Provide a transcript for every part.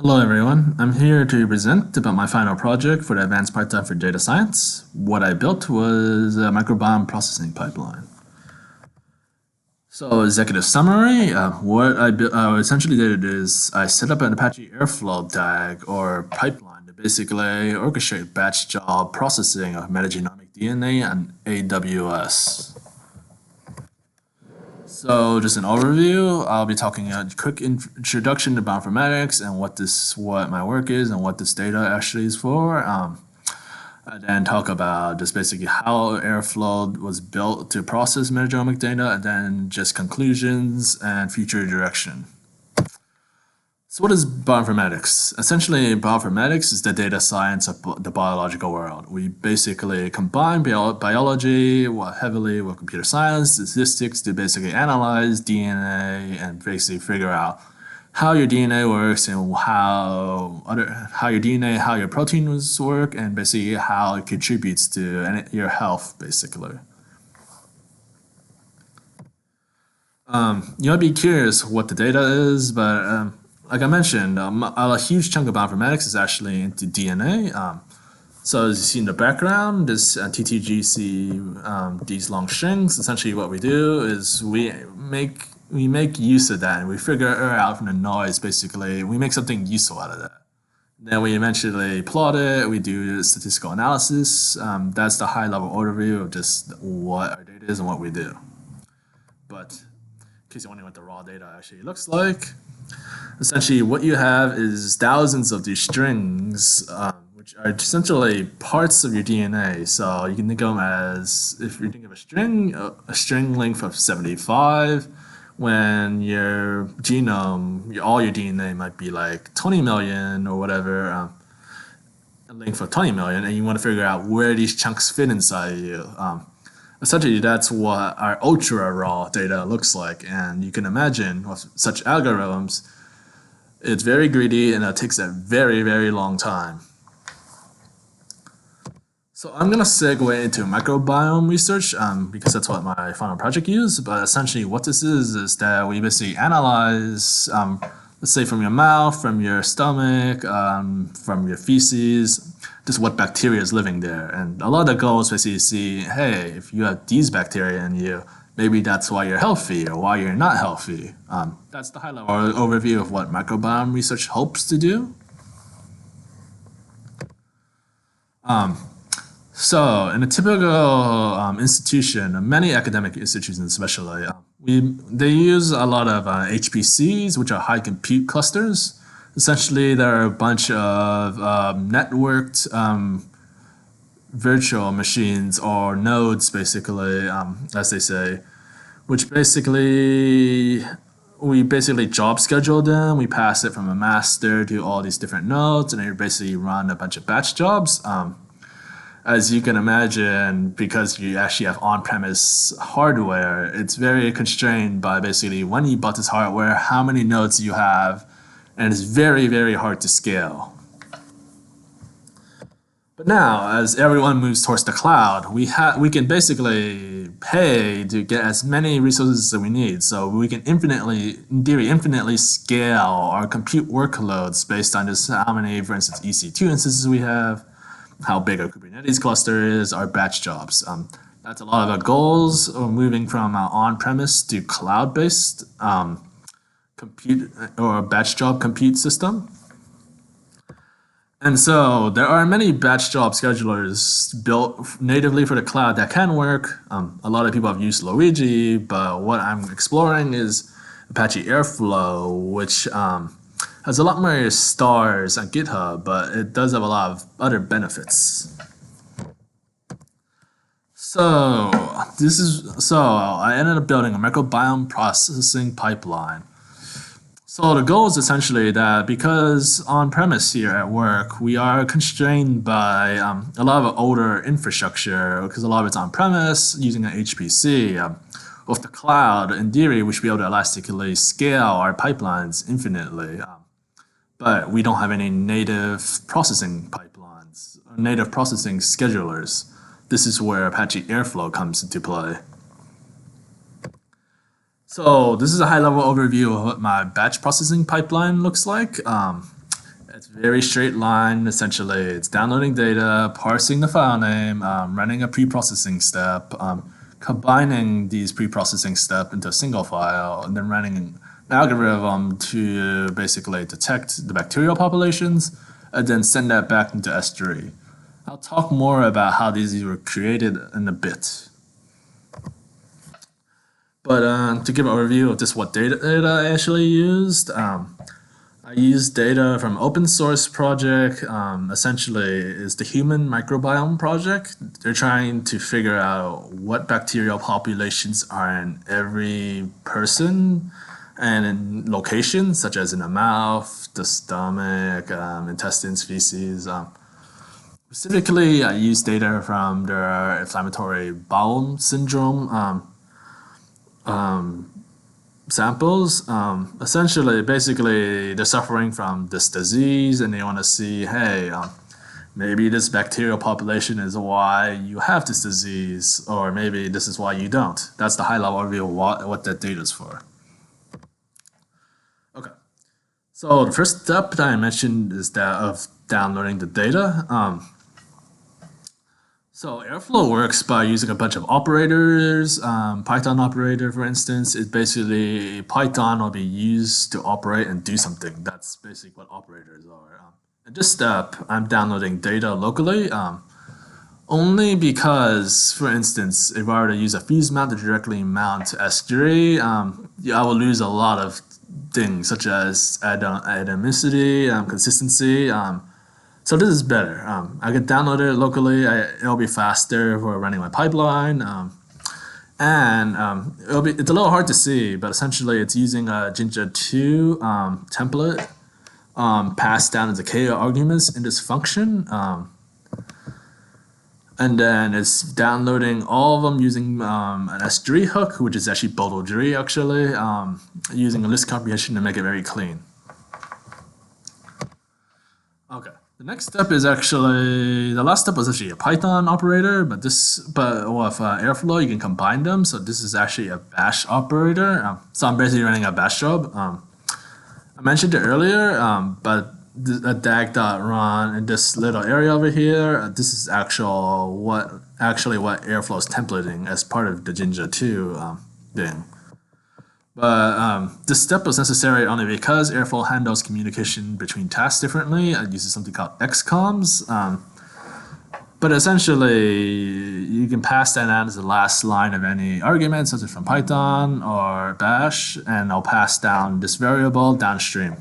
Hello everyone, I'm here to present about my final project for the Advanced Part-Time for Data Science. What I built was a microbiome processing pipeline. So executive summary, what I essentially did is I set up an Apache Airflow DAG or pipeline to basically orchestrate batch job processing of metagenomic DNA on AWS. So just an overview, I'll be talking a quick introduction to bioinformatics and what my work is and what this data actually is for. And then talk about just basically how Airflow was built to process metagenomic data, and then just conclusions and future direction. So what is bioinformatics? Essentially, bioinformatics is the data science of the biological world. We basically combine biology heavily with computer science, statistics to basically analyze DNA and basically figure out how your DNA works and how your proteins work, and basically how it contributes to your health, basically. You might be curious what the data is, but like I mentioned, a huge chunk of bioinformatics is actually into DNA. So as you see in the background, this TTGC, these long strings, essentially what we do is we make use of that and we figure out from the noise, basically, we make something useful out of that. Then we eventually plot it, we do statistical analysis. That's the high level overview of just what our data is and what we do. But in case you're wondering what the raw data actually looks like, essentially what you have is thousands of these strings, which are essentially parts of your DNA. So you can think of them as, if you think of a string length of 75, when your genome, all your DNA might be like 20 million or whatever, a length of 20 million, and you want to figure out where these chunks fit inside you. Essentially, that's what our ultra raw data looks like, and you can imagine with such algorithms, it's very greedy and it takes a very, very long time. So I'm going to segue into microbiome research because that's what my final project used. But essentially what this is that we basically analyze, let's say from your mouth, from your stomach, from your feces, just what bacteria is living there. And a lot of the goals basically see, hey, if you have these bacteria in you, maybe that's why you're healthy or why you're not healthy. That's the high-level overview of what microbiome research hopes to do. So in a typical institution, many academic institutions especially, they use a lot of HPCs, which are high compute clusters. Essentially, there are a bunch of networked virtual machines or nodes, basically, as they say, which basically, we basically job schedule them. We pass it from a master to all these different nodes, and they basically run a bunch of batch jobs. As you can imagine, because you actually have on-premise hardware, it's very constrained by basically when you bought this hardware, how many nodes you have, and it's very, very hard to scale. But now, as everyone moves towards the cloud, we can basically pay to get as many resources as we need. So we can in theory, infinitely scale our compute workloads based on just how many, for instance, EC2 instances we have, how big our Kubernetes cluster is, our batch jobs. That's a lot of our goals, moving from on-premise to cloud-based compute or batch job compute system. And so there are many batch job schedulers built natively for the cloud that can work. A lot of people have used Luigi, but what I'm exploring is Apache Airflow, which has a lot more stars on GitHub, but it does have a lot of other benefits. So I ended up building a microbiome processing pipeline. So the goal is essentially that because on-premise here at work, we are constrained by a lot of older infrastructure because a lot of it's on-premise using an HPC. With the cloud, in theory, we should be able to elastically scale our pipelines infinitely. But we don't have any native processing pipelines, or native processing schedulers. This is where Apache Airflow comes into play. So this is a high-level overview of what my batch processing pipeline looks like. It's very straight line, essentially. It's downloading data, parsing the file name, running a pre-processing step, combining these pre-processing steps into a single file, and then running an algorithm to basically detect the bacterial populations, and then send that back into S3. I'll talk more about how these were created in a bit. But to give an overview of just what data I actually used, I used data from open source project. Essentially, is the Human Microbiome Project. They're trying to figure out what bacterial populations are in every person and in locations, such as in the mouth, the stomach, intestines, feces. Specifically, I used data from their inflammatory bowel syndrome samples. Essentially, basically, they're suffering from this disease and they want to see, hey, maybe this bacterial population is why you have this disease, or maybe this is why you don't. That's the high level overview of what that data is for. Okay. So the first step that I mentioned is that of downloading the data. So Airflow works by using a bunch of operators. Python operator, for instance, is basically Python will be used to operate and do something. That's basically what operators are. In this step, I'm downloading data locally, only because, for instance, if I were to use a fuse mount to directly mount S3, I will lose a lot of things such as atomicity, consistency. So this is better. I can download it locally. It'll be faster for running my pipeline. It's a little hard to see, but essentially it's using a Jinja 2 template passed down as a k arguments in this function. And then it's downloading all of them using an S3 hook, which is actually Bodo3 actually, using a list comprehension to make it very clean. Okay. The next step is actually, the last step was actually a Python operator, but with Airflow, you can combine them. So this is actually a bash operator. So I'm basically running a bash job. I mentioned it earlier, but a dag.run in this little area over here, this is what Airflow is templating as part of the Jinja 2 thing. But this step was necessary only because Airflow handles communication between tasks differently. It uses something called XComs. But essentially, you can pass that out as the last line of any argument, such as from Python or Bash, and I'll pass down this variable downstream.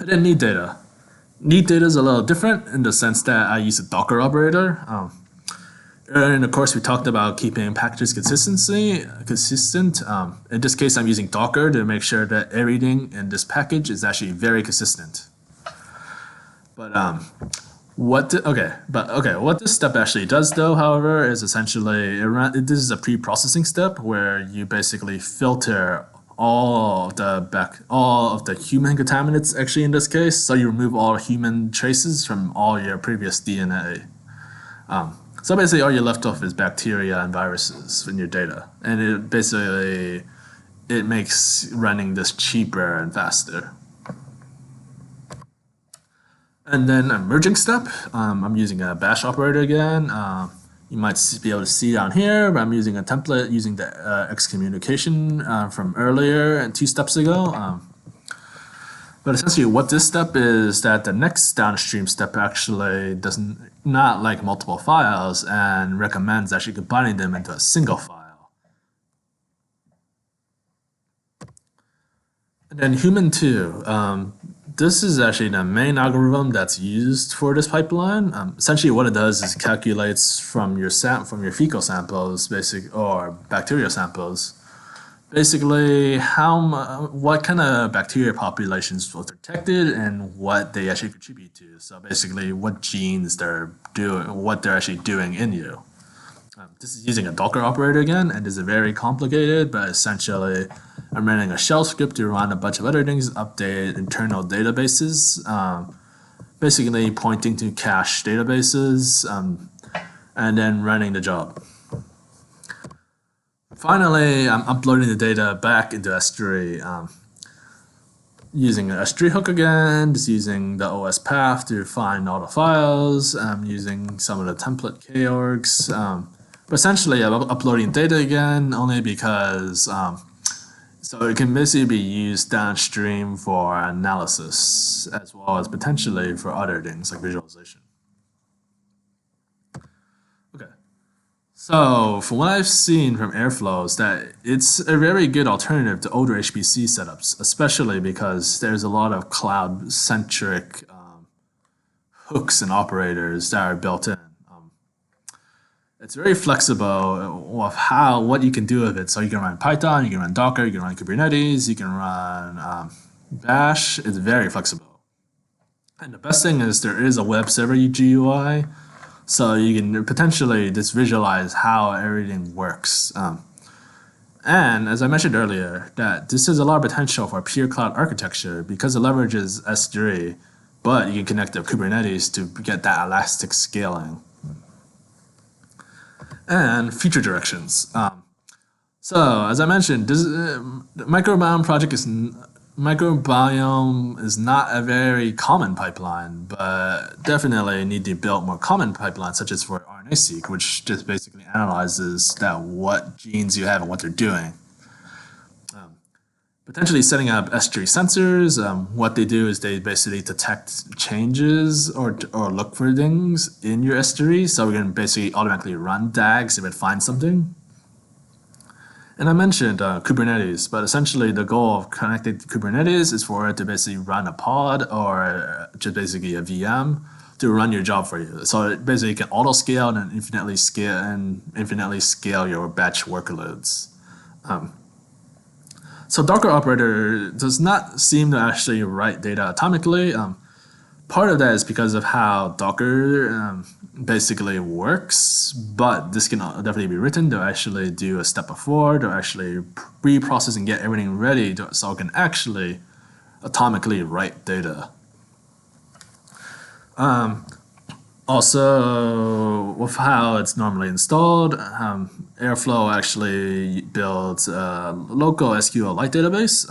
I didn't need data. Need data is a little different in the sense that I use a Docker operator. Earlier in the course, we talked about keeping packages consistent. In this case, I'm using Docker to make sure that everything in this package is actually very consistent. But what this step actually does, though, however, is essentially this is a pre-processing step where you basically filter all of the human contaminants. Actually, in this case, so you remove all human traces from all your previous DNA. So basically all you're left off is bacteria and viruses in your data. And it makes running this cheaper and faster. And then a merging step, I'm using a bash operator again. You might be able to see down here, but I'm using a template using the excommunication from earlier and 2 steps ago. But essentially what this step is that the next downstream step actually not like multiple files and recommends actually combining them into a single file. And then human 2. This is actually the main algorithm that's used for this pipeline. Essentially what it does is calculates from your fecal samples, or bacterial samples, basically what kind of bacteria populations were detected and what they actually contribute to. So basically what genes they're doing, what they're actually doing in you. This is using a Docker operator again, and this is very complicated, but essentially I'm running a shell script to run a bunch of other things, update internal databases, basically pointing to cache databases, and then running the job. Finally, I'm uploading the data back into S3. using an S3 hook again, just using the OS path to find all the files, using some of the template korgs. But essentially, I'm uploading data again only because so it can basically be used downstream for analysis as well as potentially for other things like visualization. Okay. So from what I've seen from Airflow is that it's a very good alternative to older HPC setups, especially because there's a lot of cloud-centric hooks and operators that are built in. It's very flexible of what you can do with it. So you can run Python, you can run Docker, you can run Kubernetes, you can run Bash. It's very flexible. And the best thing is there is a web server GUI, so you can potentially just visualize how everything works. And as I mentioned earlier, that this has a lot of potential for pure cloud architecture because it leverages S3, but you can connect to Kubernetes to get that elastic scaling. And future directions. So as I mentioned, the microbiome project microbiome is not a very common pipeline, but definitely need to build more common pipelines, such as for RNA-seq, which just basically analyzes what genes you have and what they're doing. Potentially setting up S3 sensors. What they do is they basically detect changes or look for things in your S3, so we can basically automatically run DAGs if it finds something. And I mentioned Kubernetes, but essentially the goal of connecting to Kubernetes is for it to basically run a pod or just basically a VM to run your job for you. So it basically can auto scale and infinitely scale your batch workloads. So Docker operator does not seem to actually write data atomically. Part of that is because of how Docker basically works, but this can definitely be written to actually do a step before, to actually pre-process and get everything ready so it can actually atomically write data. Also, with how it's normally installed, Airflow actually builds a local SQLite database.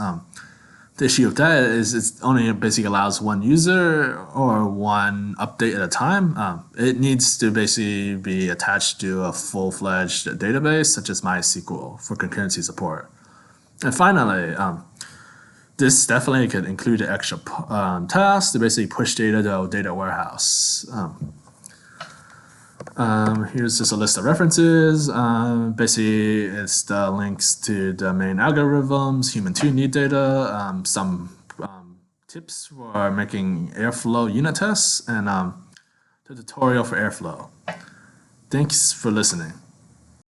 The issue with that is it only basically allows one user or one update at a time. It needs to basically be attached to a full-fledged database, such as MySQL, for concurrency support. And finally, this definitely could include an extra task to basically push data to a data warehouse. Here's just a list of references. Basically, it's the links to the main algorithms, human to need data, some tips for making Airflow unit tests, and the tutorial for Airflow. Thanks for listening.